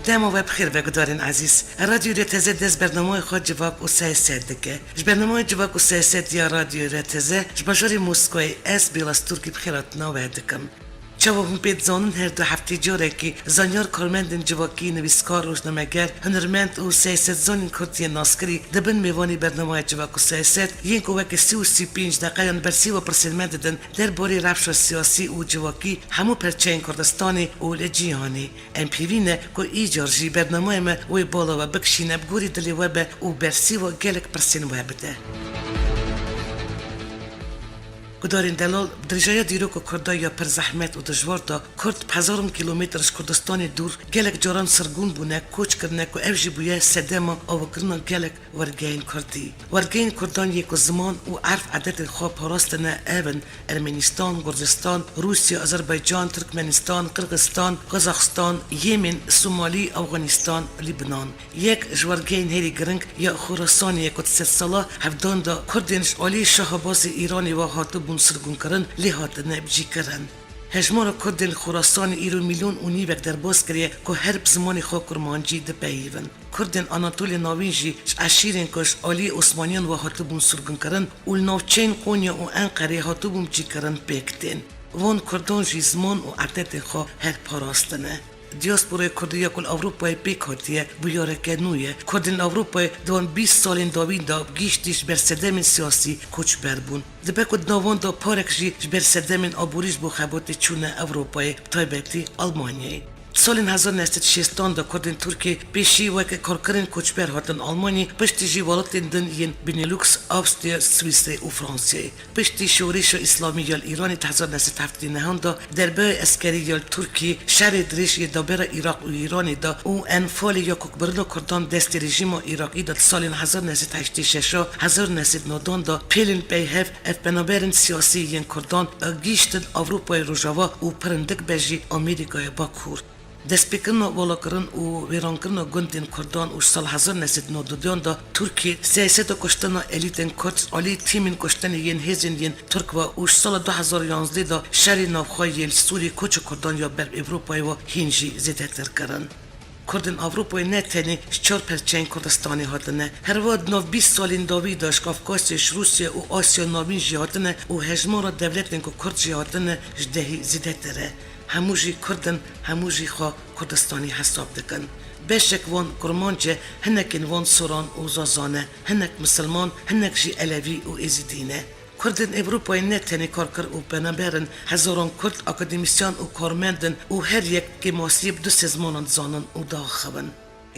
دم و بخیر بگذارین عزیز. رادیو رتزه دست برنامه خود جواب و سیاست دکه. برنامه جواب و سیاست یا رادیو رتزه جبجاری موسکوی اس بیلاستورکی بخیرات نوه دکم. چه هم پید زانون هر دو هفته جوره که زانیار کارمندن جواکی نویسکار روزنامه‌گر هنرمند و سیاست زانین کردی ناسکری دبن میوانی برنامه جواک و سیاست ین کوک 35 دقیقه بر 30% دن در باری رفش سیاسی و جواکی همو پرچین کردستانی و لجیانی ام پی وی نه کو ایجارجی برنامه ما و بالا و بکشینه بگوری دلی وبه و برسی و گلک پرسین وبده. گدارین دلال درجای دیرو که کردای یا پر زحمت و دشوار دا کرد 1000 کیلومترش کردستان دور گلک جاران سرگون بونه کوچ کرنه که افجی بویه سدما او کرنه گلک ورگین کردی ورگین کردان یک زمان و عرف عدد خواب پراستنه ایون ارمنستان، گرجستان، روسیه، آذربایجان، ترکمنستان، قرقستان، قزاقستان، یمن، سومالی، افغانستان، لبنان یک جورگین هری گرنگ یا خراسان یک 3 ساله هفدان دا کردینش علی شهباز ایرانی و هاتو سرگون کردن لحاظ نبجی کردن. هجمار کردن خراسان ایرو میلیون و نیوک در باز کریه که هر زمانی خواه کرمانجی ده بیون. کردن آناتولی ناوینجی عشیرین کش علی عثمانیان و هاتبون سرگون کردن و نوچین قونیا و انقره هاتبون جی کردن بیکتین. وان کردان جی زمان و عدد خواه هر پاراستنه. دیاسپورای کردی کل اروپای پیکاتیه بیاره که نویه کردن اروپای دوان 20 سالین داوین دا گیشتیش بر سدمین سیاسی کوچ بربون دبه کد نوان دا پارک جی بر سدمین آبوریش بو خبات چونه اروپای تایبتی آلمانیای سال 1960 دا کردن ترکی پیشی وک کارکرین کوچبر هاتن آلمانی پشتی جی والاتین دن ین بینیلوکس آوستریا سوئیسری و فرانسه پشتی شورش اسلامی یال ایرانی 1979 دا دربه اسکری یال ترکی شهر دریش ی دابر عراق و ایرانی دا او انفال یا کوکبرنو کردان دست رژیم عراقی دا سال 1986 1990 دا پیلین پیهف اف بنابرن سیاسی ین کردان گیشتن اروپای روجاوا و پرندک بجی آمریکای باکور دست بکرنا والا کرن و ویران کرنا گندین کردان و سال 1992 دا ترکی سیاست کشتن الیتن کرد علی تیمین کشتن ین هزین ین ترک و سال 2011 دا شری نافخواه یل سوری کوچ کردان یا بر اروپای و هینجی زیده تر کرن. کردن اروپای نه تنی 4 پرچین کردستانی هاتنه هر واد نو 20 سالین داوی داشت کافکاسیش روسیه و آسیا ناوین جی هاتنه و هجمارا دولتن که کرد جی هاتنه جدهی زیده تره هموجی کردن هموجی خواه کردستانی حساب دکن بشک وان کرمانجه هنکین وان سوران و زازانه هنک مسلمان هنک جی علوی و ازیدینه کردن اروپای نه تنی کار کر و بنابرن هزاران کرد اکادمیسیان و کارمندن و هر یک که ماسیب 2 سزمانان زانن و داخبن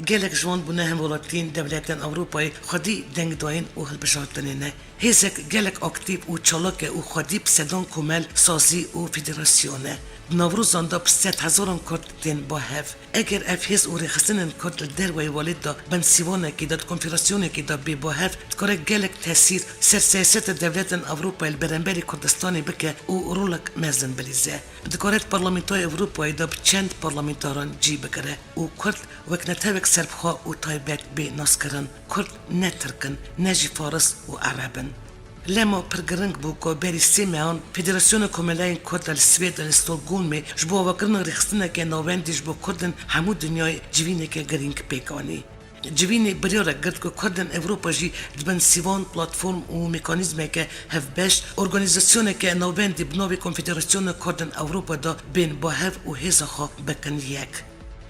گلک جوان بونه هم ولاتین دولتن اروپای خودی دنگ داین و هلبشارتنینه هزک گلک اکتیب و چالاک و خودی بسدان کمل سازی و فدراسیونه نوروز آندا 100,000 کرد تین با هف اگر اف هز و رخصتن کرد در وی والد دا بنسیوانه که داد کنفراسیونه که دا بی با هف تکاره گلک تاثیر سر سیاست دولتن اروپای البرنبری کردستانی بکه و رولک مزن بلیزه دکارت پارلمنتای اروپای دا چند پارلمنتاران جی بکره و کرد وکنتوک سربخوا و تایبت بی ناس کرن کرد نترکن نجی فارس و عربن لما پرگرنگ بو که بری سیمیان فدراسیون کملین کرد السوید الاستولگون می جبو وکرن رخصتنه که نووندیش بو کردن همو دنیای جوینه که گرینگ پیکانی جوینه بریاره گرد که کردن اروپا جی دبن سیوان پلاتفورم و مکانیزمه که هف بش ارگانیزاسیونه که نووندی بنوی کنفدراسیون کردن اروپا دا بین با هف و هزا خواه بکن یک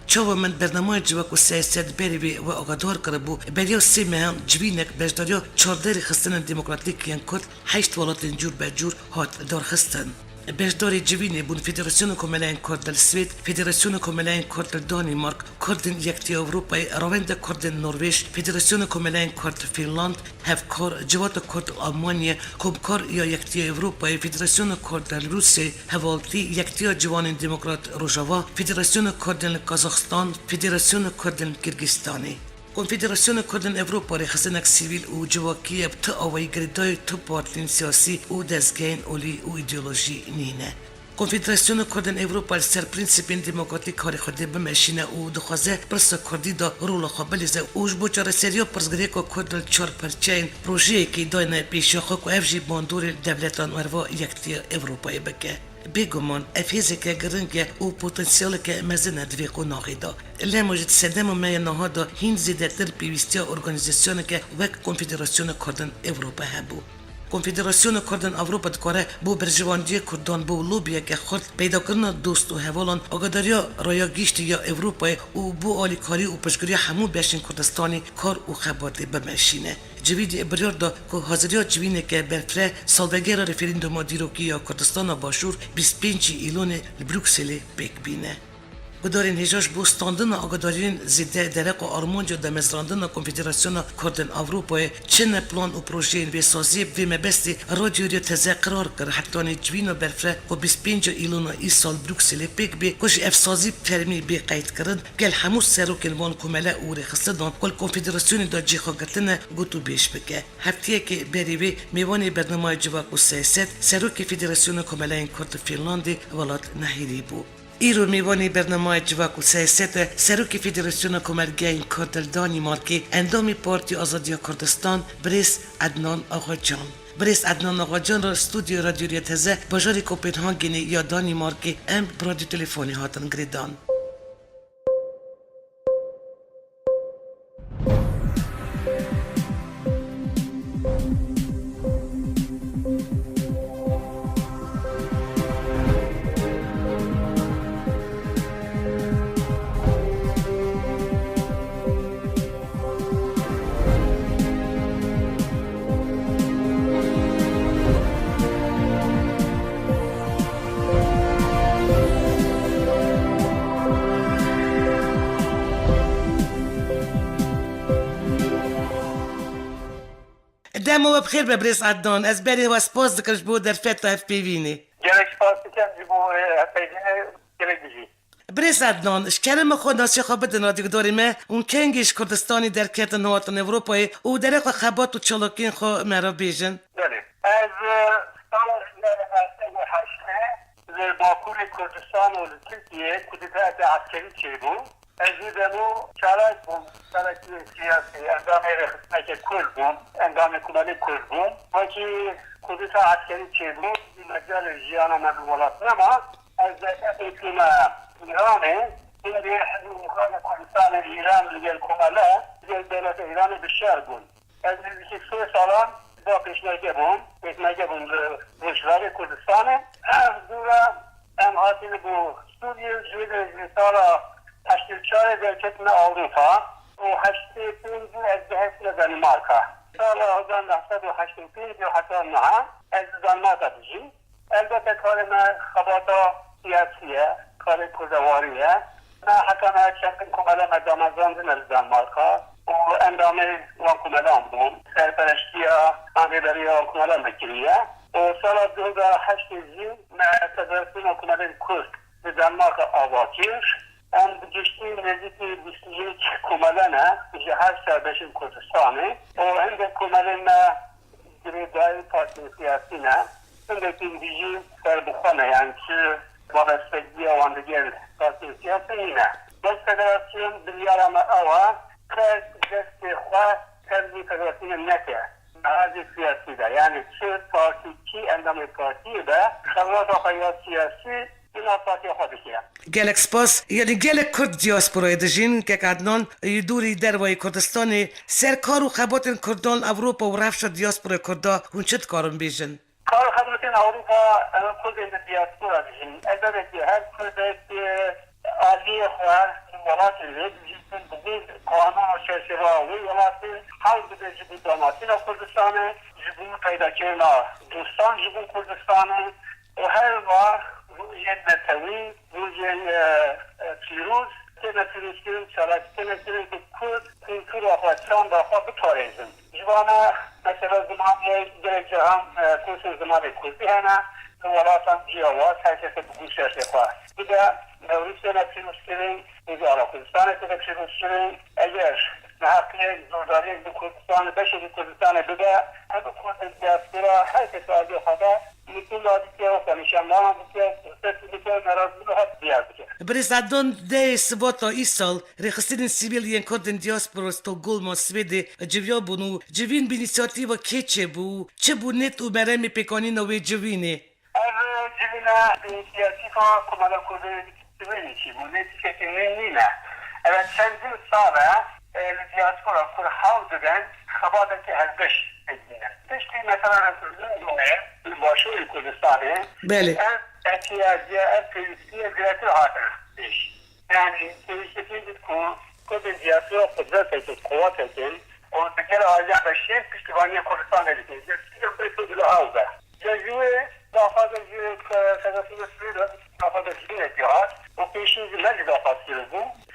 چاو من برنامه جواک و سیاست بری و آگادار کرده بو بریو سیمیان جوینک بجداریو 14 خستن دموکراتیک ین کرد 8 ولاتین جور به جور هات دار خستن بجداری جوینی بون فدراسیون کملین کرد السوید فدراسیون کملین کرد دانمارک کردن یکتی اروپای روند کردن نروژ فدراسیون کملین کرد فنلاند هفکار جوات کرد آلمانیا کمکار یا یکتی اروپای فدراسیون کرد روسیه حوالتی یکتی جوان دموکرات روجاوا فدراسیون کردن کازاخستان فدراسیون کردن کرگستانی کنفدراسیون کردن اروپا رخصتنک سیویل و جواکی بتا آوی گریدای تو پارتین سیاسی و دزگین اولی و ایدئولوژی نینه کنفدراسیون کردن اروپا سر پرینسیپین دموکراتیک کاری خودی بمشینه و دخوازه پرس کردی دا رول خبلیزه اوش بوچار سریو پرزگری که کردن 4 پرچین پروژه که داینه پیشی خوک و افجی باندور دولتان وروا یکتی اروپای بکه بگمان افیزی که گرنگه و پوتنسیال که مزنه دوی قناغی دا لمجد سدم و می نهادا هین زیده تر پیوستی ارگانیزاسیون که وک کنفدراسیون کردن اوروپا هبو. کنفدراسیون کردن اوروپا دکاره بو برجواندی کردان بو لوبیه که خود پیدا کردن دوست و هوالان آگاداریا رایا گیشت یا اوروپای و بو آلیکاری و پشگری همو بیشین کردستانی کار و خباتی بمشینه. جوید ابریار دا که حاضریا جوینه که برفره سالدگیر رفرندوم دیروکی یا کردستان باشور 25 ایلون بروکسل بک بینه. گدارین هجاش بوستاندن آگادارین زیده درق و آرمانجا دمزراندن کنفدراسیون کردن اوروپای چنه پلان و پروژه به سازی و مبستی رادیوری تزه قرار کرد حتی جوین و برفره و 25 ایلون ای سال بروکسل پیک بی کش افسازی فرمی بی قید کرد گل هموز سروک الوان کمله او رخصدان کل کنفدراسیون دا جیخا گتنه گوتو بیش بکه هفتیه که بریوی میوانی برنامه جواک و سیاست سروک فدراسیون کمله کرد فنلاندی ولات نهیری بود. ایرو میوانی برنامه جواک و سیاست سروک فدراسیون کمرگین کردل دانمارکی اندامی پارتی آزادی کردستان بریس عدنان آقاجان. بریس عدنان آقاجان را استودیو رادیوری تزه بجاری کوپنهاگنی یا دانمارکی ام برادیو تلفونی هاتن گریدان. دمو بخیر به بریس عدنان از بری و سپاس دکرش بود در فتا اف پی وینی گرک سپاس دکرم جبو اف پی وینی گرک دیجی بریس عدنان اشکرم خود ناسی خوابت نادیگ داریم اون کنگیش کردستانی در کت نواتن اوروپای او در خو خبات و چلاکین خو مرا بیجن بله از سال 1988 باکور کردستان و ترکیه کودتای عسکری چه بود از دمو چالش بوم چالشی سیاسی اندام رخصت کرد بوم اندام کمالی کرد بوم و که کودتا عسکری چه بود مجال جیانا مدولات نما از اقلیم ایرانه این دیگه مخاط کردستان ایران دیگه کماله دیگه دولت ایران بشار بود از 23 سالان با پیشنهاد بوم روشوار کردستان دورا ام حاصل بو استودیو جوید سالا 84 در کتن اوروپا و 85 از دهست دانمارکا سال 1985 و حتی نه از دانمارکا بجی البته کار ما خباتا سیاسیه کار کردواریه نه حتی نه چندین کمالا مدامزاندن از دانمارکا و اندامه وان کمالان بوم سرپرشتی انگیداری وان کمالان بکریه و سال 2008 فدراسیون کمالان کرد به دانمارک آواتیش ام بجشتی نزدیکی 21 کمالانه که هر سربشین کردستانه و هنده کمالان گریدای پارتی سیاسی نه هنده تینجی سربخانه یعنی چه وابستگی واندگیر پارتی سیاسی نه بس فدراسیون بلیارم اوه که دست خواه ترزی فدراسیون نکه هذه سیاسی ده یعنی چه پارتی کی اندام پارتی ده خلوات آقای سیاسی اینا پارتی خودشیه گلک سپاس یعنی گلک کرد دیاسپورای دژین که عدنان دوری دروای کردستان سرکار و خبات کردان اوروپا و رفش دیاسپورای کردا هون چت کارم بیجن کار خدمت اوروپا کرد دیاسپورا دژین البته که هر کرد عالی خواه ولات جیتن بدید قانون و شرشواوی ولات حال بده جبو داماتین کردستانه جبو پیدا کردن دوستان جبو کردستانه و هر بار روی نتوی روی پیروز که نتیروز کنیم چالش که نتیروز کرد کنکور آخواتشان داخل بتوریزم جوانا مثلا زمانی درجه هم کنسون زمانی کردی هنه ولات هم جیاواز حیثیت بگو شرشواه دیگه روسیه نتیروز کنیم دیگه آلا کردستان نتیروز کنیم اگر حقیقی زورداری به کردستان بشه به کردستان بده همه کرد دیاسپورا هر کسی آدی خدا میتون آدی که وقتا نشانده هم بکه سرسی بکه نرازی به حد بیار بکه بریس عدنان ده سباتا ایسال رخصتین سیویلین کردن دیاسپورا ستوگولم سویده جویا بونو جوین بینیسیاتیوا که چه بو چه بو نت و برمی پکانی نوی جوینه از جوین siyasi falan kumada kurduğu bir şey. Bu neticesinin ne? Evet, kendin sonra diaspora kur havzeden kabadaki her beş edinler. İşte mesela Türkiye, Başarı Kurdistan'ı بله احتیاجی پیوستی زیادتر حاضر یعنی پیوستی که کد زیادتی و قدرت که قوت که اون دیگر آیا بشه پشتیبانی کردستان دیگه یه پیشو دل آوده جزوی دافعه جوی فدراسیون سوئد دافعه جوی اتحاد و پیشین ملی دافعه سوئد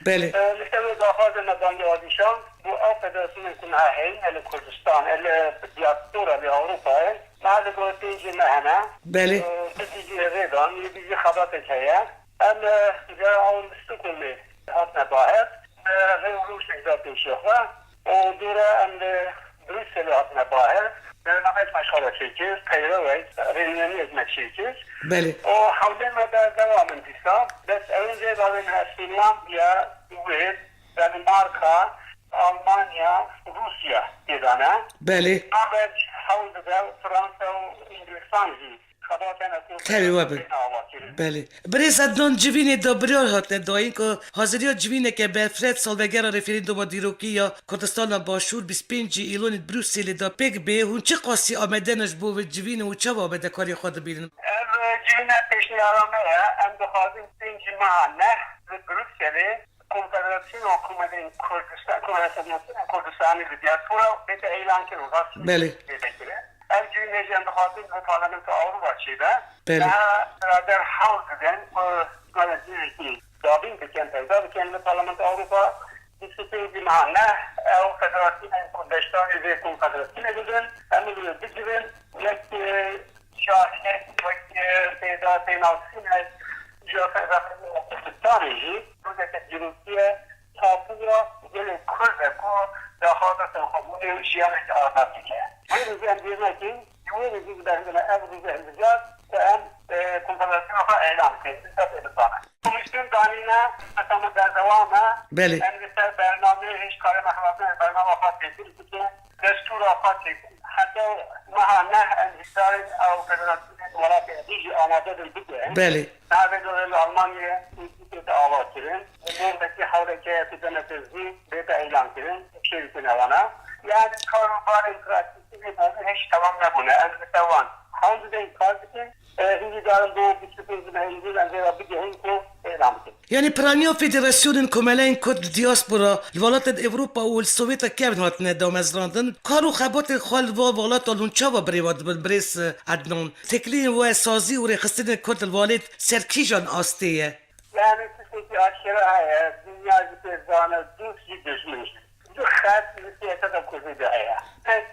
بله مثل دافعه نظامی آدیشان bu federasyonun kunahı ele Kurdistan ele diaspora ele Avrupa بعد گفتیم نه بله نتیجه ریدان یه بیزی خبرت که هم جا اون استکلی هات نباهد روش نگذار پیشه و دوره هم بروسل هات نباهد برنامه مشغله چیز پیره وید رینیانی ازمت چیز بله و حوله ما در دوام انتیسا بس اون زی بابین فنلندیا سوئد دانمارکا Almanya, Rusya دیدانه بله Norveç, Hollanda, Fransa و انگلستان خیلی وابه بله برای ادنان جوینه دا بریار هات ندایی که حاضری ها جوینه که به فرد سالوگر رفریندوم دیروکی یا کردستان باشور 25 ایلون بروسیل دا پیگ به هون چه قاسی آمدنش بو و جوینه و چه آمده کاری خود بیرن جوینه پیشنیارانه هم بخواهیم 5 ماهانه بروسیل konfederasyon hükümetinin Kürdistan'ı diaspora ve de elan kırıldı. Beli. Ev cümleceğim de hazır bu parlamento Avrupa'da. Beli. Daha beraber havzeden ki Dabin bir kendi parlamento Avrupa bir mahalle o federasyon Kürdistan'ı ve konfederasyonu edildi. Hem de bitirin şahine Seyda Seynalsine Kürdistan'ı buradaki Cumhuriyet tapıyor, gelin Kürt'e bu daha da sabunluyor, şiyamet ağırdan diye. Bu yüzden diyemek ki, Cumhuriyet üzerinde emricaz ve hem konfederasyona elan edildi. Konuştuğum danine, mesela ben devamı, emrisa bername, hiç kare mahvetine bername afat edildi ki, destur afat edildi. Hatta mahanne endişlerin o federasyonu olarak edici amadedir bugün. Beli. Davet Almanya ülkede avakirin. Buradaki hareketi denetizliği ve de eylem kirin. Şeritin alana. Yani karubarın pratikini hiç tamamla buna. Elbette var. Hangi kardeşim Hindistan'ın bu biçimizde Hindistan'ın cevabı gehin ki eylem kirin. Yani Pranya Federasyonun Komeleyn Kurd Diaspora ولات Avrupa و السوویت کم هات ندام از راندن کارو خبات خال و ولات آلون چاوا بریواد بریس عدنان تکلین و سازی و رخصتن کرد الوالد سرکیجان آستیه Yani sizdeki aşırı dünya zannı düz düşmüş. Bu xat siyasete de kuzeyde yani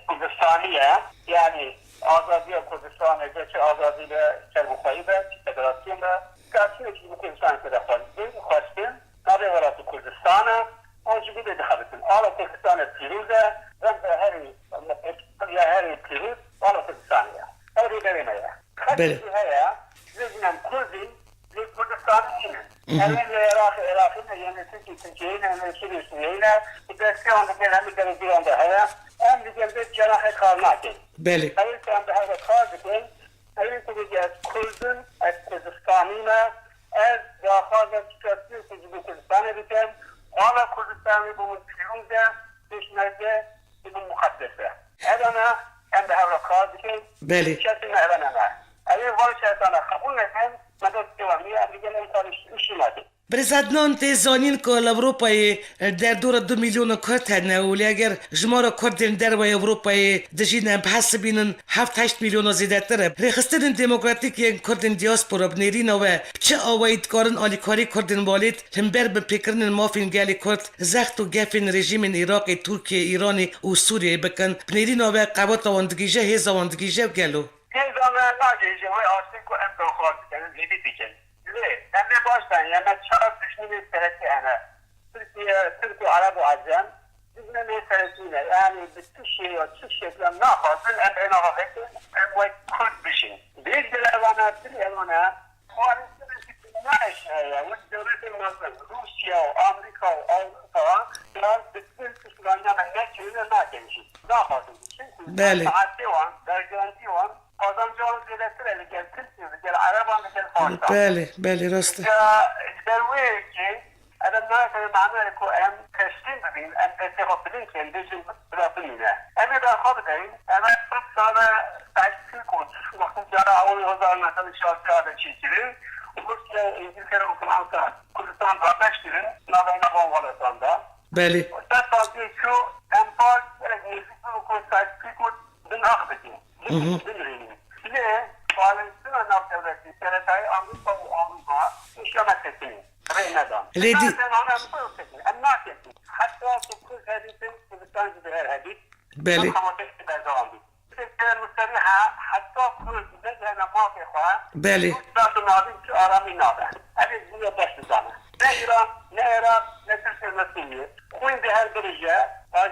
Kurdistaniye yani Azadiye Kurdistan'a geçi Azadiye Çerbukhayı'da Federasyon'da karşıya ki bu Kurdistan Federasyonu Kurdistan Nabe Varası Kurdistan'a onca bir de habitin. Ala Kurdistan'a Piruz'a ve her Piruz Ala Kurdistan'a. Her bir Beli. Zeynen Kurdin Kurdistan için. Evvel Irak'ın yönetici Türkiye'nin Suriye'yle bu desteklerinde gelen bir derece hem bir de cenah-ı karnaki. Beli. Evvel sen de her kardeşin evvel kuduracağız Kurdun Kurdistan'ına ez daha fazla çıkartıyor ki bu Kurdistan'ı biten Ala Kurdistan'ı bu Firuz'da düşmerde bu mukaddese. Evvela hem de her kardeşin Beli. şartına evveleme. Evvel var şartına kabul eden مدد دوامي امریکا نمیتونش نشود. برز ادنان تزانین که اروپای در دور 2 میلیون کرد هنه ولی اگر جمعه کردین در و اروپای دجینن بحث بینن 7-8 میلیون زیاده تره رخصتن دموکراتیک یک کردین دیاسپورا بنیرین و چه آواید کارن آلیکاری کردین والید هم بر به پیکرن مافین گلی کرد زخت و گفین رژیم عراق ترکیه ایرانی و سوریه بکن بنیرین و قوات واندگیجه هزا واندگیجه گلو Tezamlar nacayece ve artık en doğru yani libi diken. Hem de baştan yani çağ düşünmeyi seyreti yani. Türkiye Arap Azam bizim meselesiyle yani bütün şey o çık şekilde ne yaparsın en afakı en bu Kürt bir şey. Bir de evana ne şey ya bu devletin nasıl Rusya, Amerika, Avrupa biraz bütün kısımlarından ne çözüyor ne demiş. Ne yaparsın? Beli. Saati var, garanti var. Adamcağız devletler gel Türkiye'de gel Arap بله راسته در وی که ادم نه که معنی کو ام تشکیل بدین ام اتفاق بدین که اندیشن برای بینه اما در خواب داریم اما سال تشکیل کن وقتی جارا اول هزار مثلا شاسی آده چی چیزی وقتی انگلیسی رو کنم کردستان برداشت دیدن نابینا با والدان دا بله تا سالی که ام پاس انگلیسی رو کن تشکیل کن بین آخ بدین نه فالنسیون نام دولتی سرطای آمریکا و آمریکا اشامت کنیم لیدی حتی سکوت حدیثی کردستان جدهر حدیث بله حتی کرد زده نماغی خواه بله دوستان نابین که آرامی نابن اگه زیاد داشت بزنه نه ایران نه عراق نه ترکیه نه سوریه خوین به هر درجه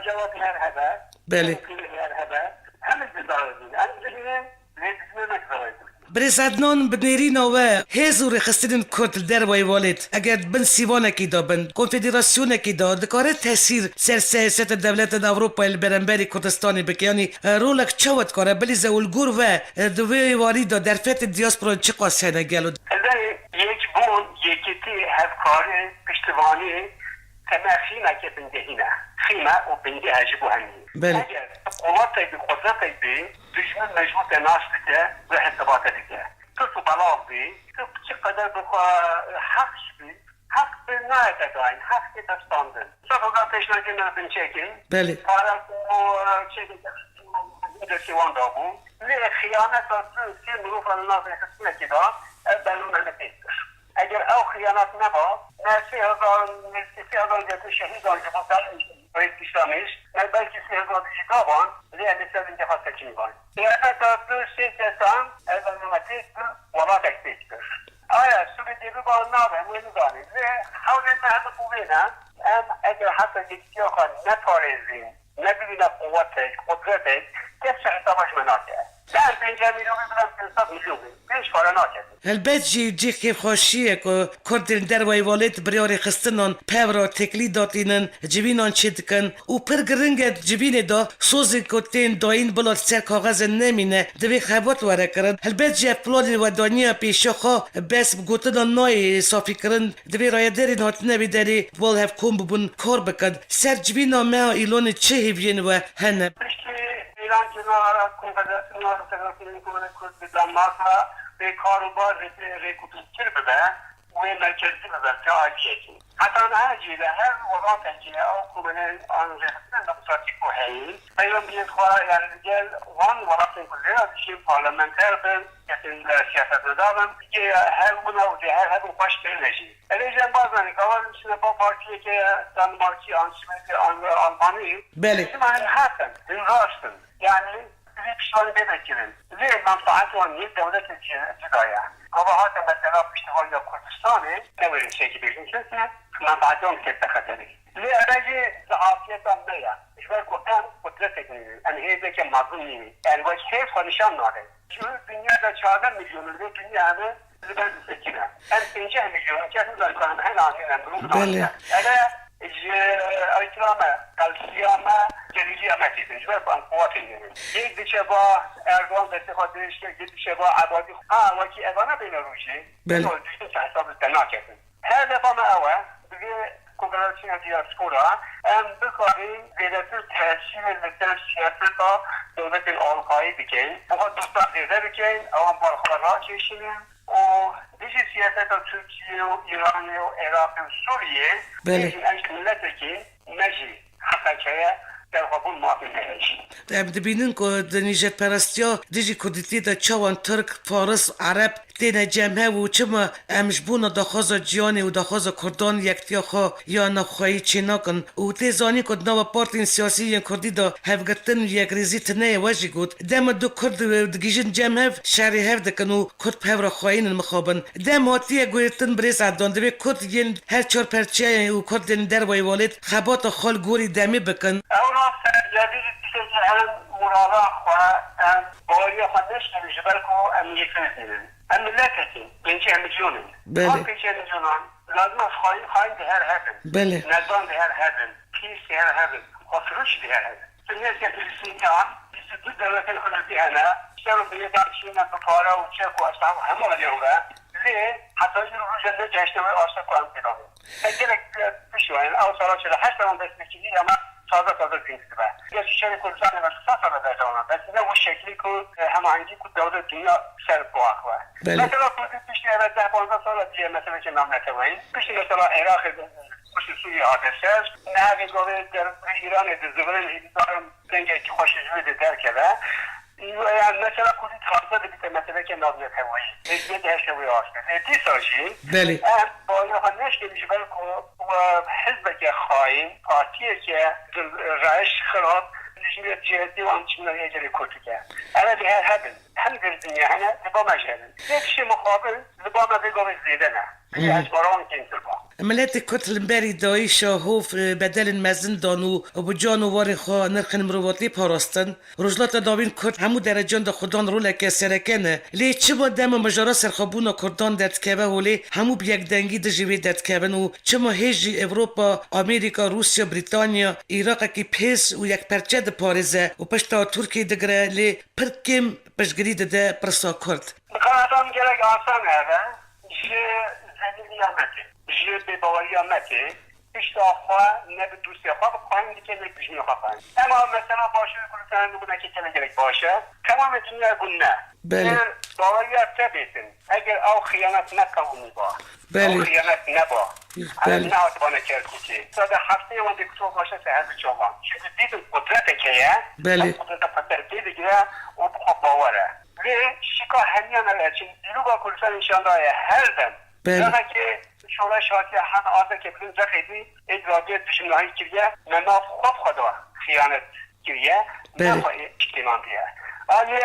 جواب هر هبه بله هر هبه همه جدارزین همه جدارزین لیدیسمه نکدارزین بريس عدنان بنيرينا و هزور خستين كرت الدر والد اگر بن سيوانا كيدا بن كونفدراسيونا كيدا دكاره تاثير سر سياسات الدولات الاوروبا البرنبري كردستاني بك يعني رولك تشوت كاره بلي زول غور و دوي واريدا در فت الدياسبورا چقا سنه گلو ازاي يجبون يكتي هفكاري پشتواني كما خيمة كبندهينا خيمة وبنده هجبو همي اگر قواتي بقدرتي بي دجمن مجموعة ناس بده و حسابات دیگه تو بلاغ بی تو چقدر بخواه حقش بی حق به نایت داین حق که دستاندن صفحه پیشنهادی من بین چکین بله پارا چکین دستیوان دابون لی خیانت سی مروف الناس خسنه که دا بلون همه پیستر اگر او خیانت نبا نسی هزار جت شهیدان که مطلع باید اسلامیش نه بلکه 3000 دیگه لی اندیسه اینجا خواست چی میبان یعنی تا تو 3 دستان از نمتی ولا تکتیکتر آیا سوی دیگه با نابه موی نزانید لی حول این همه بوینه ام اگر حتی یکی آخر نپارزین نبیدین قوتش قدرتش کسی حسابش مناکه در 5 میلیون بدم 500 میلیون پیش کار ناکد البته جی کیف خوشیه که کردن در وی والد بریاری خستنان پورا تکلی داتینن جبینان چیدکن و پر گرنگ جبین دا سوزی کتین داین بلاد سر کاغذ نمینه دوی خبات وره کرن البته جی پلان و دانیا پیشا خواه بس گوتنان نای صافی کرن دوی رای دارین هات نبی داری بول هف کن ببون کار بکن سر جبینان ما ایلون چه هیوین و هنه ایران کنار کنفدراسیون فدراسیون کرد بدانماک به کاروبار ریکوپیتر بده و مرکزی بده که آجیه حتی آنها جیده هر وقت جیده او کمونه آن رخصن نبساتی که هایی ایران بیاد خواه یعنی دیگه وان وقت کنده دیشیم پارلمنتر بین کسی سیاست ندارم که هر اونا و هر هر خوش بینشی الیجن بازنی که اول میشونه با پارتیه که دانمارکی آلمانی بله من هستن این راستن یعنی پیشوان ببکرین زیر منفعت و نیز دولت جدایه قواهات مثلا پیشوان یا کردستانه نورین شکل بیشن چیزی منفعت هم که بخطری زیر ارجی صحافیت هم نیا اشبار کردن قدرت کنیم ان هیده که مظلوم نیمی یعنی باید حیث خانشان ناره چون دنیا در 14 میلیون رو دنیا همه زبان سکنه ان 50 میلیون که از نظر کنم هن آمین بله ایترامه قلسیامه جلیجی امتیدن جبه با قوات نیمه یک دیچه با اردوان دسته خودش یک دیچه با عبادی وکی ادانه بین روشی بله دیشتن که حساب استنا کردن هر دفعه اوه بگه کنفدراسیون دیاسپورا بکاریم زیادتر تحصیل مثل سیاست با دولت آلقایی بکن بخواد دوستان دیده بکن اوان بارخواه را کشیدیم و دیگه سیاست ترکیه و ایران و عراق و سوریه بله این ملت که نجی حقیقه در قبول موافق نمیشه دبینن که دنیجت پرستیا دیجی کردیتی دا چوان ترک فارس عرب تینا جمعه و چما امشبون داخواز جیانی و داخواز کردان یکتیا خواه یا نخواهی چی نکن و تیزانی کد نو پارتین سیاسی کردی دا هفگتن یک ریزی تنه وجی گود دم دو کرد دگیجن جمعه شهری هف دکن و کرد پهورا خواهین المخابن دم هاتیه گویتن بریس عدان دوی کرد ین هر چار پرچه و کرد در وی والد خبات خال گوری دمی بکن اونا جدید دیگه مرالا خواه باری خودش نمیشه بلکه امنیت نمیدن ملتتي من 5 مليون بله 5 مليون لازم خاين ده هر هذا بله نظام ده هر هذا كيس ده هر هذا وفرش ده هر هذا الناس يفلسطين يستدل دولة الحلفاء هنا اشتروا بيضاء شينا بقارة وشاكوا أصحاب هم اليوم حتی این رو جلد جشنواره عاشق کنم پیدامه اگر بشوین او سالا 48 سالان دست میکنی اما تازه فیلم به یا شهر کردستان و 3 سال در جوانان بس نه اون شکلی که هماهنگی که دور دنیا سر باخ و مثلا پیش از 10-15 سال دیگه مثلا که نام نتوین پیش مثلا عراق خصوصی حادثه نه گواه در ایران در زبان ایران دنگه که خوشجوی در کرده مثلا کلی تازه دیگه مثلا که نام نتوین دیگه جشنواره عاشق دیساجی بله با اینها نشده میشه ولی حزب که خواهیم پارتیه که رایش خراب نشده جهتی و همچنان یه جلی کتی که اما به هر هبن هم در دنیا همه لبا مجهدن یکشی مقابل لبا مدگاه زیده نه از باران کنسل با ملت کتلنبری دایش هوف بدل مزن دانو و بجان و وار خواه نرخن مرواتلی پاراستن رجلات داوین کت همو درجان دا خودان رولک سرکنه لی چه با دم مجارا سرخابون و کردان داد که و لی همو بیگ دنگی دا جوی داد که و چه ما هیجی اوروپا امریکا روسیا بریتانیا ایراق کی پیس و یک پرچه دا پارزه و پشتا ترکی دگره لی پرکم پشگری ده پرسا کرد بخواهدان گرگ آسان هده زندگی آمده جه به باوری آمده پیش خواه نه به دوستی خواه بخواهیم دیگه نه پیش میخواه اما مثلا باشه کلتان نگونه که کلی گرک باشه تمام دنیا گون نه بله باوری افته بیتن اگر او خیانت نکنونی با بله او خیانت نبا بله نه آتبانه کرکوچی تا در هفته وان دکتر باشه سهر جوان چون دیدن قدرت که یه بله قدرت پتر دیگه او بخواه باوره شکا همیان چون دیرو با کلتان نشان داره هر دم بله که شورای شاکی هم آزه که بلند زخیدی ادراجه دشمنهایی کریه مناف خوب خدا خیانت کریه نخواه اجتماع بیه آلی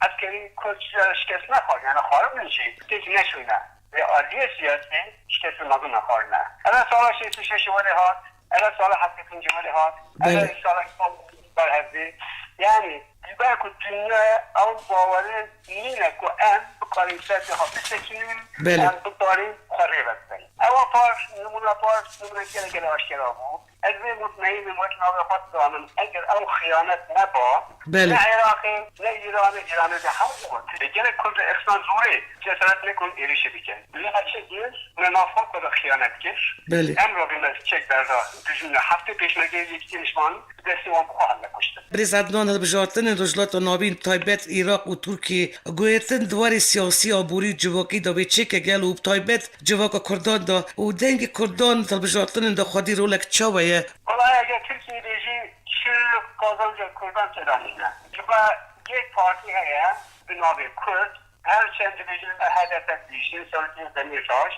عسکری کلچی شکست نخواه یعنی خارم نشی دیگه نشونه و آلی سیاسی شکست مگو نخواه نه الان سال 66 ولی ها الان سال 75 ولی ها الان سال برهزی یعنی دیگر که دنیا اون باوری نینه که ام بکاریم سرده ها بسکنیم ام بکاریم خوری بستیم اما نمونه گله آشکرا بود از مطمئن مطمئن خود دانم اگر او خیانت نبا نه عراقی نه ایران ده هم بود دیگر کل احسان زوری جسارت نکن ایریشه بکن لیخشه گیز منافق کد خیانت کش ام رو بیمز چک در دجون هفته پیش نگه یکی نشمان دستی وان بخواهد نکشتن بریز عدنان بجارتن رجلات و نابین تایبت ایراق و ترکی گویتن دوار سیاسی آبوری جواکی دا به چک گل و تایبت جواک کردان دا و دنگ کردان تا بجارتن دا خودی رولک چاوه والله اگر ترکیه بیجی چه قازانجا کردان چرانیده جبا یک پارتی هیا به نام کرد هر چند بیجی هدف بیشتر سالتی زمیرشاش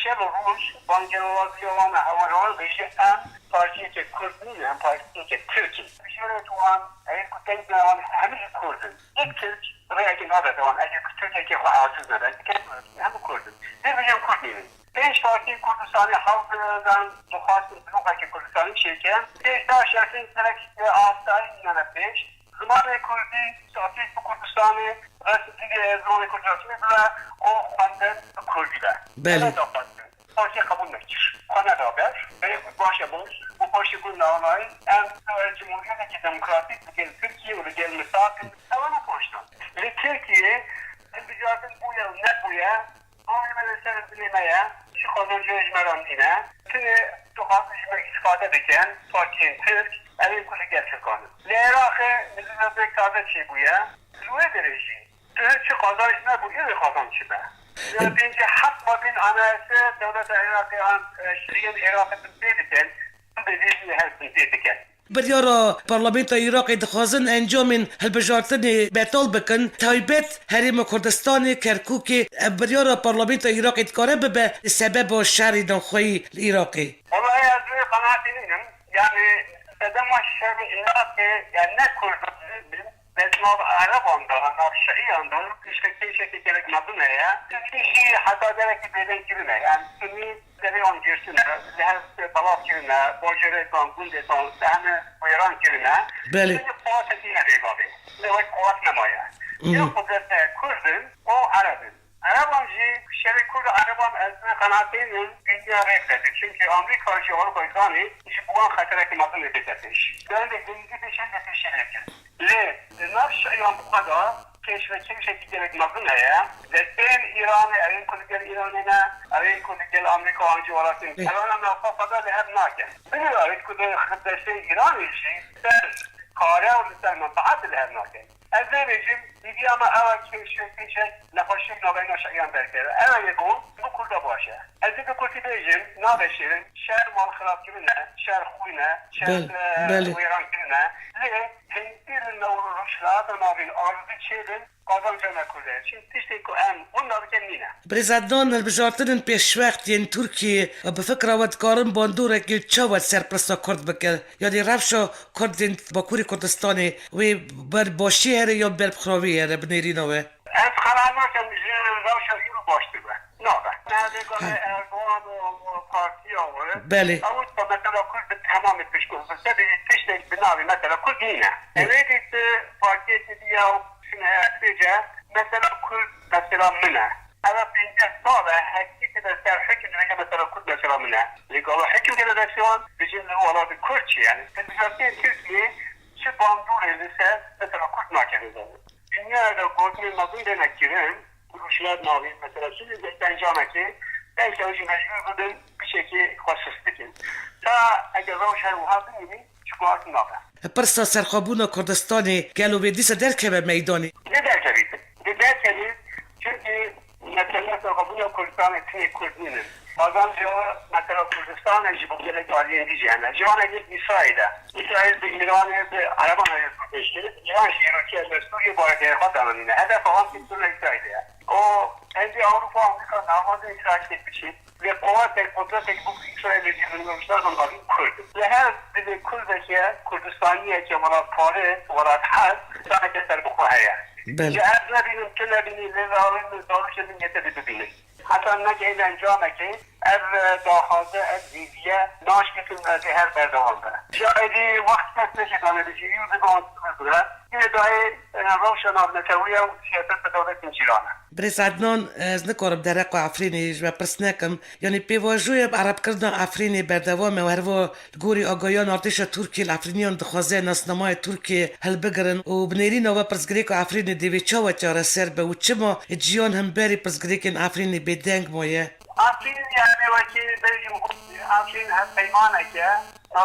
شب روش بانگروازی و هواران بیجی ام پارتی که کرد نیست ام پارتی که ترکی بیشتر تو هم اگر کتنگ دوان همه کردن یک ترک روی اگه نابه دوان اگر ترکی که خواه آسوز نده همه کردن نه بیجی کرد نیست پیش پارتی کردستانی حوض دارن دخواست بلوغه که کردستانی شکن پیش دار شرطین سرک آستایی اینانه پیش زمان کردی ساتیش به کردستانی رسیدی زمان کردستانی بلا او خواندن کردی ده بله پارتی قبول نکش خانه دابر باشه باش و پارتی کن نامایی ام جمهوریت که دموکراتیک بگل ترکیه و بگل مساکن اولا پاشتن ولی ترکیه انتجارتن بویا و نبویا آنی من سر بلیمه شو خواهدان جو اجمران دینه تنه تو خواهد اجمر استفاده بکن پارتین ترک اوین کلی گلچه کنه لیراخه نزیزه بیک تازه چی بویا لوه درشی چه خواهدانش نبود این خواهدان چی به بینجا حق با بین آنایسه دولت عراقی آن شریعن عراقی بزیدکن بزیدی هر بزیدکن بریارا پارلمانت عراق دخوازن انجام هالبجارتن بطال بکن تایبت حریم کردستان کرکوک بریارا پارلمانت عراق کاره به سبب شر دانخوی عراقی والله از روی قناعت اینم یعنی سدم و شر عراقی یعنی نه کردستان بس ما عرب آندارن شیعی آندارن شکلی که مدونه هیچی حتی داره که بیدن کرنه یعنی سنی داره آن گرسنه لحظه بلاف کرنه باجره کن گونده کن همه ویران کرنه بله سنی قوات دینه ریگابه نوی قوات نمایه یا قدرت کردن و عربن عربان جی شر کرد عربان از قناعتین دنیا ریفته چونکه آمریکا جوار بایدانی جبوان خطره که مدونه بیدتش دارن دنگی بشن نتیشه لیکن لی نفس ایام بخدا کشوری گلک مزون هیا دستین ایران این کلیگل ایرانی نه این کلیگل آمریکا آنجا ولاتین الان هم نفا فدا لحب ناکن بگیر این کلیگل دستین ایرانیشی در کاره و در منفعت لحب ناکن از این رژیم دیگه اما اول کشوری نخوشی نابین شایان برکرده اول یکون دو کلدا باشه از این دو کلتی رژیم نابشیرین شهر مال خراب کنه شهر خوینه شهر ویران کنه لیه هنگیر نو روشلات و نابین آرزی چیدن قادم جمع کرده چین تیشتی که اون نابکن نینه برز عدنان البجارترین پیش وقت ین ترکیه به فکر آود کارم باندوره که چه وقت سرپرستا کرد بکر یادی رفشا کرد ین باکوری کردستانی و بر باشی هره یا بر بخراوی هره بنیری نوه از خلال ناکم روشا ایرو باشتی به نابه نه دیگه اردوان و پارتی آوره بله اول با مثلا کرد به تمام پیش کنه بسید تیشتی بناوی مثلا کرد نینه اویدی پارتی دیگه بیجه مثلا کرد مثلا منه اما 50 ساله هکی که در سر حکم دیگه مثلا کرد مثلا منه لگالا حکم که در سیان بجیم نو ولاد کرد چی یعنی تلویزیون ترکیه چه باندوره لسه مثلا کرد ناکنه دنیا در گوزن مزون ده نکیرن روشلات ناوید مثلا چیزی دیگه انجامه که دیگه اوجی مجبور بودن بشکل خاصیت بکن تا اگر روش های وها بینیدی چکار نابه پرسا سرخابون کردستانی گلو بیدیس درکه به میدانی ده درکه چونکه مثلا سرخابون کردستان تنی کردینن آدم جا مثلا کردستان جیبو گله داری اندیجه هنه جوان یک اسرائیل به ایران به عربان هایت بشکره ایران شیروکی از سوریه بارده خواه دانانینه هدف هم سیستون اسرائیلیه و هندی اروپا آمریکا نماز اسرائیل تک بچید به قوات قدرت بود اسرائیل جیبون نوشتار دنبالی کرد لحظ به کرده که کردستانیه که ولاد پاره ولاد حد دانه که سر بخواهیه که از نبینیم که نبینیم لذاوین داروش نیته ببینیم حتی نگه این انجامه که از داخازه از دیدیه ناش کتون از هر بردوان بره شایدی وقت کس نشه دانه بشه یوزه گانس بزره این دای روشن آب نتویه و سیاست دولت انجیرانه برز عدنان از نکارم درق و عفرینی و پرسنکم یعنی پیواجوی عرب کردن عفرینی بردوام و هروا گوری آگایان ارتش ترکی العفرینیان دخوازه ناسنمای ترکی هل بگرن و بنیرین و پرسگریک عفرینی دیوی چاوه چاره سر به و چما جیان هم بری پرسگریکن عفرینی بدنگ مایه عفرین یعنی وکی بریم عفرین هست پیمانه که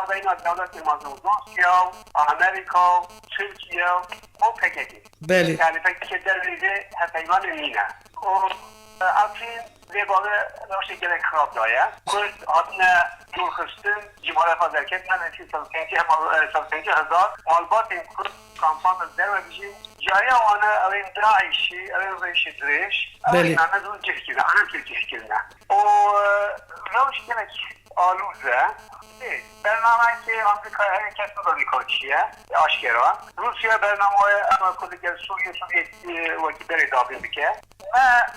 بین دولت مازون روسیا امریکا ترکیه و پکیکی بله یعنی پکیکی در ریزه هست پیمان نینه و عفرین زیباله روشی گلک خراب دایه کرد آدن دور خستن جمهور فضلکت من اسی سلطنجی هزار مالبات این کرد کامپان در و بیشین جایی آنه اوین داعشی اوین ریشی دریش اوین آنه دون جهکیونه آنه که جهکیونه و روش گلک آلوزه برنامه که آمریکا هر کس رو نیکوچیه آشکرا روسیه برنامه کلیگل سوریه وکی بری دابین بکه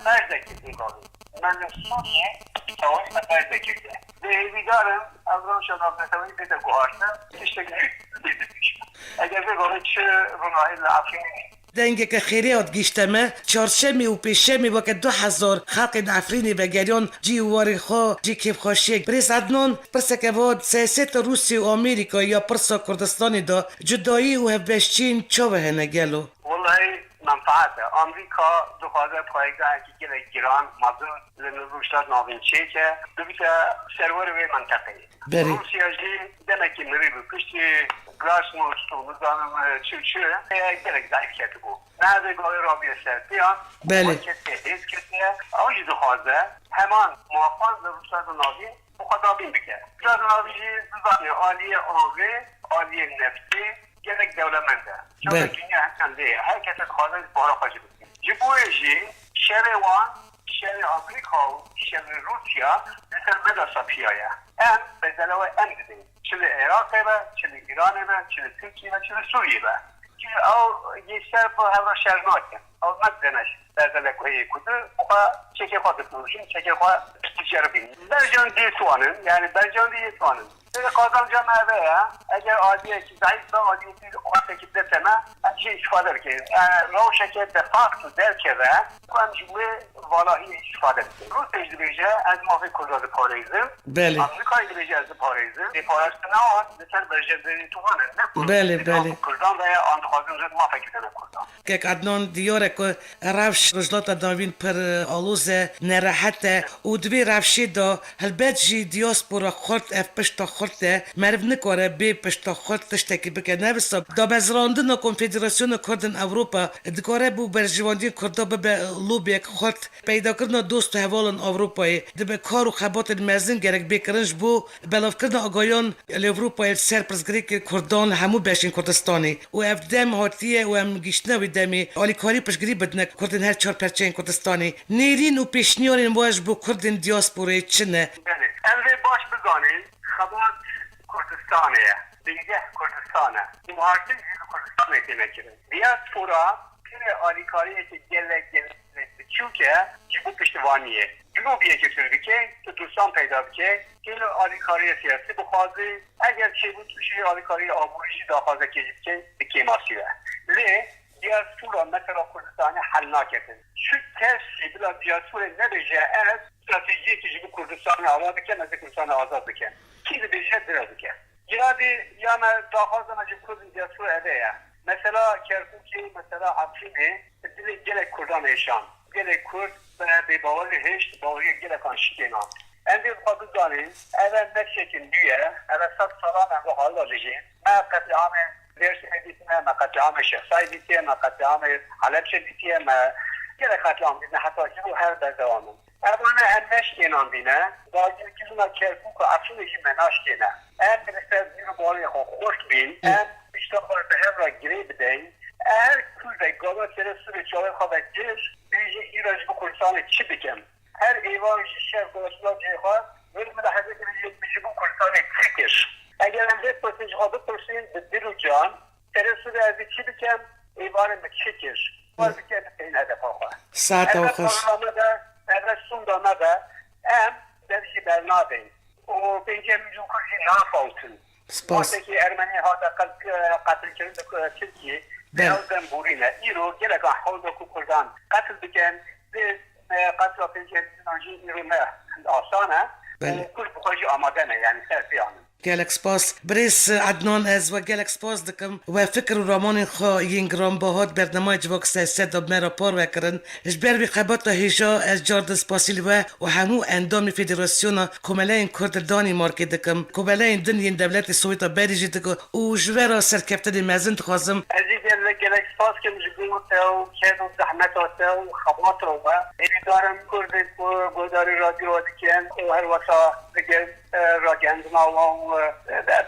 مرزکی نیکوچی من سوریه تاوری مرزکی ده به هیویدارم از روشن آبنتوانی بیده گوهاشتن تشتگی بیده بیشم اگر بگاره چه روناهی لعفینی دنگه که خیری آد گیشتمه چارشمی و پیشمی وقت 2000 خلق نفرینی و گریان جی واری خوا جی کیف خواشیک بریز عدنان پرسه که واد سیاست روسی و امریکا یا پرسا کردستانی دا جدایی و هفبشچین چاوه هنه گلو والله منفعته آمریکا دخوازه پایگاه که گره گیران مزون لنروشتاد ناوینچه که دوبیت سرور وی منطقه روسیا جی دمکی مری بو پشتی گراسنوست و نظام چه گره ضعیف کرده بود نه دگاه رابیه سرپیان بله که تهدید کرده آجی دخوازه همان موافان لنروشتاد ناوین مخدا بین بکر روشتاد ناوین نظام عالی آنگه عالی نفتی گرک دولمنده چون دنیا هنده هر کس خواهد بارا خواهد بکنه جبویجی شهر وان شهر آمریکا و شهر روسیا مثل مدرسه پیایه هم به دلوه هم دیدیم چل عراق با چل ایران با چل ترکیه با چل سوریه با او یه شهر با هر شهر ناکن او مدنش در دلکوه کده اوها چکه خواهد بروشین چکه خواهد تجربین برجان دیتوانن یعنی برجان دیتوانن قادم جمعه اگر عادیه که ضعیف عادیه که وقتی که دتنا چه استفاده که روشه که به فاکت در که کنم جمله والایی استفاده کنم روز تجربه از مافی کرداد پاریزم بله آمریکایی دیگه از پاریزم دی پاریز نه مثلا برجه توانه بله بله کردان و آن خواهد ما فکر کنم کردان که عدنان دیاره که رفش رجلات داوین پر آلوز نراحته و دوی رفشی دا هلبت جی دیاسپورا خورد اف پشتا خورده مرف نکاره بی پشتا خورد تشتکی بکه نوستا دا بزراندن کنفدراسیون کردن اوروپا دکاره بو برجواندین کردا به لوبیک خورد پیدا کردن دوست و حوالن اوروپایی دبه کار و خبات مزن گرک بکرنش بو بلاف کردن آگایان اوروپای سرپرزگری که کردان همو بشین کردستانی و اف دم هاتیه و هم گیشنه و دمی آلیکاری پشگری بدنه کردن هر چهار پرچین کردستانی نیرین و پیشنیارین واش بو کردن دیاسپوره چنه امروز باش بزنین خبات کردستانه دیگه کردستانه مهارتی کردستانه تیمکره دیاسپورا که آلیکاری که گله چونکه چیبو پشتوانیه جنوبیه که ترکیه تو دوستان پیدا بکه که آلیکاری سیاسی بخوازی اگر چیبو توشی آلیکاری آبوریشی داخوازه که کیماسیه لی دیاسپورا مثلا کردستان حل ناکتن شو کسی بلا دیاسپورا نبیجه از استراتژی که جیبو کردستان آزاد بکن از کردستان آزاد بکن کی بیجه درا بکن یا ما داخوازه جیبو کردن دیاسپورا ادهه مثلا کرکوکی مثلا افرینه دل گل کردان ایشان گل کرد به باور هشت باوری گل کانشینا اندی خود داریم اول نشکن دیه اول صد سالان هم حال داشتیم ما قطعام درس دیدیم ما قطعام شخصی دیدیم ما قطعام حلب دیدیم ما گل قطعام دیدیم حتی جو هر دوامون اما هم نشکنان دینه باید که ما کرکوک و افرینشی مناش کنه ام برسه زیر باوری خوش بین ام بیشتر به هم را گری بدهیم اگر کوزه گاوا سر سر چاله خواهد جش بیجی ایراج بکرسان چی بکن هر ایوان شیشه گوشلا جیخواه ولی ملاحظه که بیجی بکرسان چی کش اگر انجا پرسیج خواه بپرسین به دلو جان سر سر از چی بکن ایوان به چی کش باید بکن به این هدف آخواه ساعت آخوش اگر سوند آمده ام درشی برنادین و بینجا میجون کرشی نافاوتن سپاس وقتی که ارمنی ها در قتل کردن ترکیه بیازم بورینه ایرو گلگا حول دکو کردن قتل بکن قتل پیجه نانجی ایرو نه آسانه کل بخواهی آماده نه یعنی سرفی آمد گلک سپاس بریس عدنان از و گلک سپاس دکم و فکر و رامان خوا ینگرام باهات برنامه جواک سیاست داب مرا پار وکرن اجبر بی خبات هیجا از جارد سپاسیل و همو اندام فدراسیون کمالین کردانی مارکی دکم کمالین دنین دولت سویتا بریجی دکم و جوارا سرکفتن مزن تخوازم عزیزی گلک سپاس که مجبور تاو کردم زحمت تاو خبات رو و ایدی دارم کرده گوداری رادیو دیکن و هر وقتا بگر راگندنا و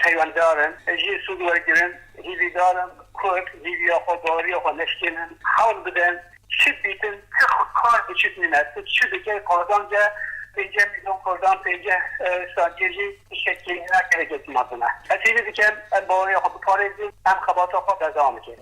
پیوند دارن جی سودوار گرن هیوی دارن کرد هیوی خود داری خود نشکنن حال بدن چی بیتن کار بچید نیمت چی بگه کردان جا اینجا میدون کردان اینجا سانجیجی شکلی نکنه گتی مدونه اصیلی دیکن باری خود پاریزی هم خبات خود از آمده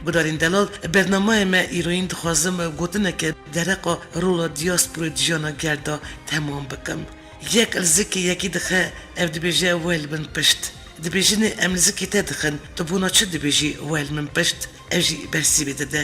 گدارین دلال برنامه ما ایروین دخوازم گوتنه که درقا رولا دیاسپور جیانا گردا تمام بکم یک الزکی یکی دخه اف دبیجه ویل من پشت دبیجه املزکی تدخن تبونا چه دبیجه ویل من پشت اجی برسی بدده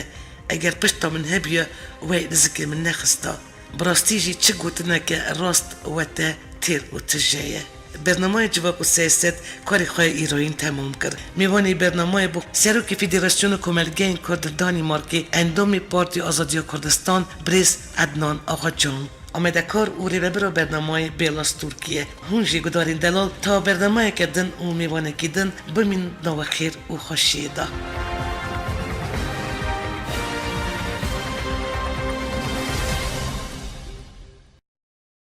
اگر پشتا من هبیا ویل زکی من نخستا براستیجی چه گوتنه که راست و تا تیر و تجایه برنامه جواب و سیاست کاری خواه ایران تمام کرد میوانی برنامه بو سروک فدراسیون کمالگین کردانی مارکی اندام پارتی آزادی کردستان بریس عدنان آقا جان آمده کار او ریبرو برنامه بیلاس ترکیه هونجی گدارین دلال تا برنامه کدن او میوانه کدن بمین نو خیر و خوشیده